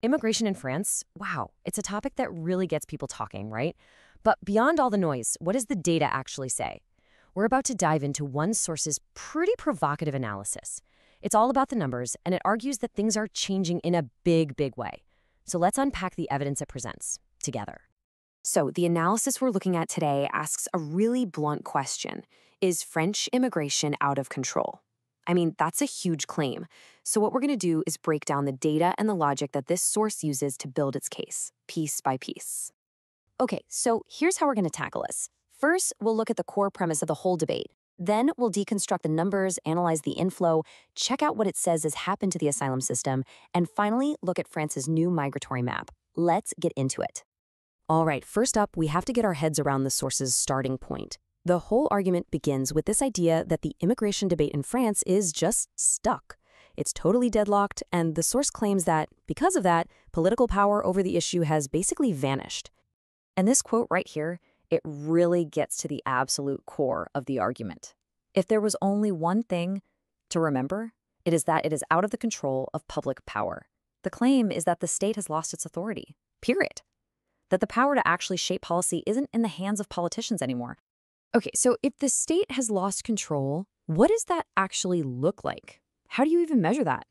Immigration in France, wow, it's a topic that really gets people talking, right? But beyond all the noise, what does the data actually say? We're about to dive into one source's pretty provocative analysis. It's all about the numbers, and it argues that things are changing in a big, big way. So let's unpack the evidence it presents together. So, the analysis we're looking at today asks a really blunt question. Is French immigration out of control? I mean, that's a huge claim. So, what we're going to do is break down the data and the logic that this source uses to build its case, piece by piece. Okay, so here's how we're going to tackle this. First, we'll look at the core premise of the whole debate. Then, we'll deconstruct the numbers, analyze the inflow, check out what it says has happened to the asylum system, and finally, look at France's new migratory map. Let's get into it. All right, first up, we have to get our heads around the source's starting point. The whole argument begins with this idea that the immigration debate in France is just stuck. It's totally deadlocked, and the source claims that, because of that, political power over the issue has basically vanished. And this quote right here, it really gets to the absolute core of the argument. If there was only one thing to remember, it is that it is out of the control of public power. The claim is that the state has lost its authority, period. That the power to actually shape policy isn't in the hands of politicians anymore. Okay, so if the state has lost control, what does that actually look like? How do you even measure that?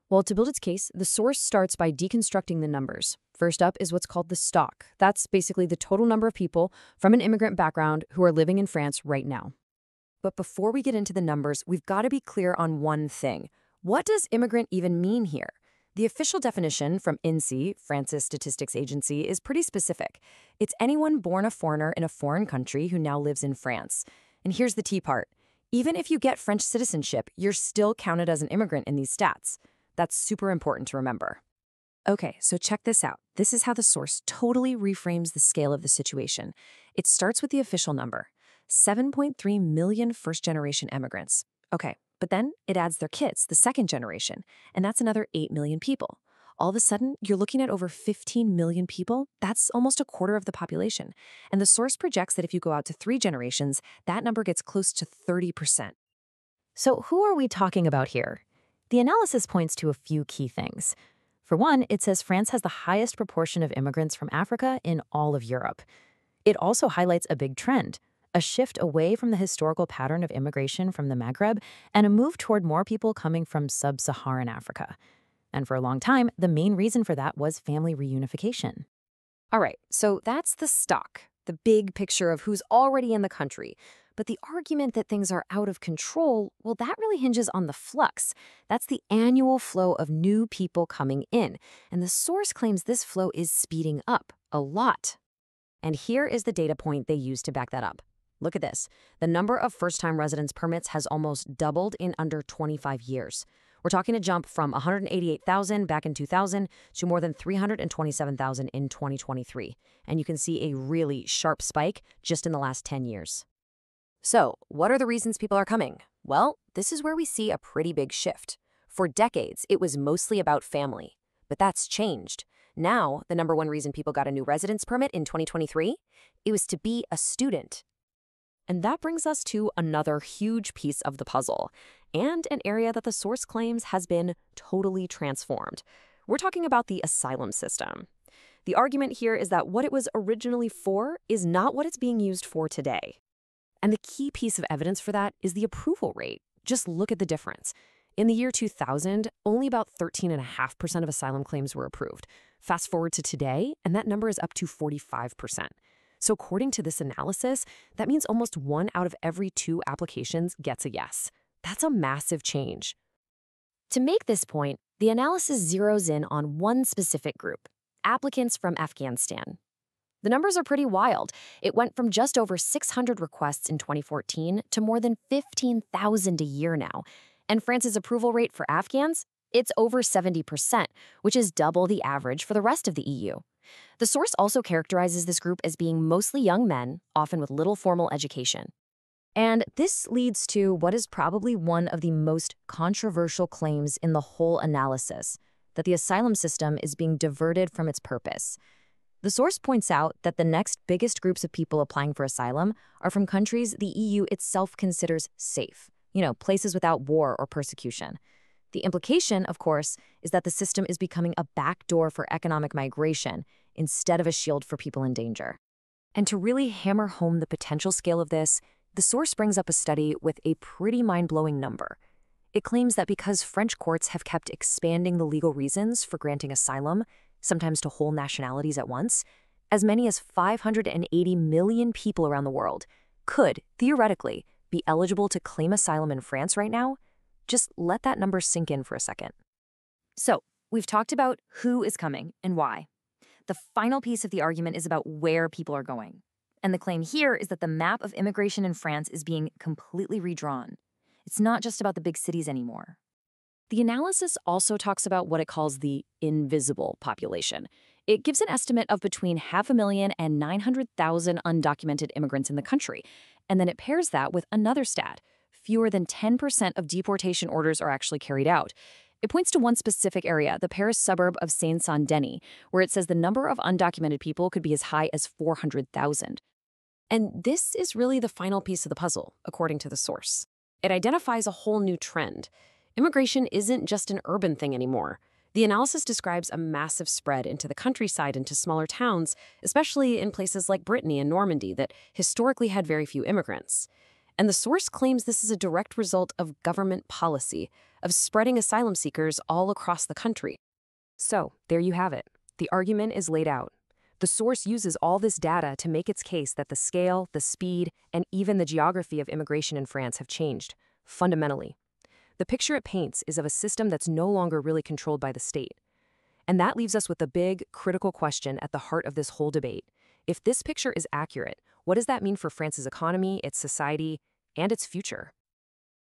Well, to build its case, the source starts by deconstructing the numbers. First up is what's called the stock. That's basically the total number of people from an immigrant background who are living in France right now. But before we get into the numbers, we've got to be clear on one thing. What does immigrant even mean here? The official definition from INSEE, France's statistics agency, is pretty specific. It's anyone born a foreigner in a foreign country who now lives in France. And here's the key part. Even if you get French citizenship, you're still counted as an immigrant in these stats. That's super important to remember. Okay, so check this out. This is how the source totally reframes the scale of the situation. It starts with the official number, 7.3 million first-generation immigrants. Okay. But then it adds their kids, the second generation, and that's another 8 million people. All of a sudden, you're looking at over 15 million people. That's almost a quarter of the population. And the source projects that if you go out to 3 generations, that number gets close to 30%. So who are we talking about here? The analysis points to a few key things. For one, it says France has the highest proportion of immigrants from Africa in all of Europe. It also highlights a big trend. A shift away from the historical pattern of immigration from the Maghreb and a move toward more people coming from sub-Saharan Africa. And for a long time, the main reason for that was family reunification. All right, so that's the stock, the big picture of who's already in the country. But the argument that things are out of control, well, that really hinges on the flux. That's the annual flow of new people coming in. And the source claims this flow is speeding up a lot. And here is the data point they use to back that up. Look at this. The number of first-time residence permits has almost doubled in under 25 years. We're talking a jump from 188,000 back in 2000 to more than 327,000 in 2023. And you can see a really sharp spike just in the last 10 years. So, what are the reasons people are coming? Well, this is where we see a pretty big shift. For decades, it was mostly about family. But that's changed. Now, the number one reason people got a new residence permit in 2023? It was to be a student. And that brings us to another huge piece of the puzzle, and an area that the source claims has been totally transformed. We're talking about the asylum system. The argument here is that what it was originally for is not what it's being used for today. And the key piece of evidence for that is the approval rate. Just look at the difference. In the year 2000, only about 13.5% of asylum claims were approved. Fast forward to today, and that number is up to 45%. So according to this analysis, that means almost 1 out of every 2 applications gets a yes. That's a massive change. To make this point, the analysis zeroes in on one specific group, applicants from Afghanistan. The numbers are pretty wild. It went from just over 600 requests in 2014 to more than 15,000 a year now. And France's approval rate for Afghans? It's over 70%, which is double the average for the rest of the EU. The source also characterizes this group as being mostly young men, often with little formal education. And this leads to what is probably one of the most controversial claims in the whole analysis, that the asylum system is being diverted from its purpose. The source points out that the next biggest groups of people applying for asylum are from countries the EU itself considers safe, places without war or persecution. The implication, of course, is that the system is becoming a backdoor for economic migration instead of a shield for people in danger. And to really hammer home the potential scale of this, the source brings up a study with a pretty mind-blowing number. It claims that because French courts have kept expanding the legal reasons for granting asylum, sometimes to whole nationalities at once, as many as 580 million people around the world could, theoretically, be eligible to claim asylum in France right now. Just let that number sink in for a second. So, we've talked about who is coming and why. The final piece of the argument is about where people are going. And the claim here is that the map of immigration in France is being completely redrawn. It's not just about the big cities anymore. The analysis also talks about what it calls the invisible population. It gives an estimate of between 500,000 and 900,000 undocumented immigrants in the country. And then it pairs that with another stat. Fewer than 10% of deportation orders are actually carried out. It points to one specific area, the Paris suburb of Seine-Saint-Denis, where it says the number of undocumented people could be as high as 400,000. And this is really the final piece of the puzzle, according to the source. It identifies a whole new trend. Immigration isn't just an urban thing anymore. The analysis describes a massive spread into the countryside, into smaller towns, especially in places like Brittany and Normandy that historically had very few immigrants. And the source claims this is a direct result of government policy, of spreading asylum seekers all across the country. So, there you have it. The argument is laid out. The source uses all this data to make its case that the scale, the speed, and even the geography of immigration in France have changed, fundamentally. The picture it paints is of a system that's no longer really controlled by the state. And that leaves us with the big, critical question at the heart of this whole debate. If this picture is accurate, what does that mean for France's economy, its society, and its future?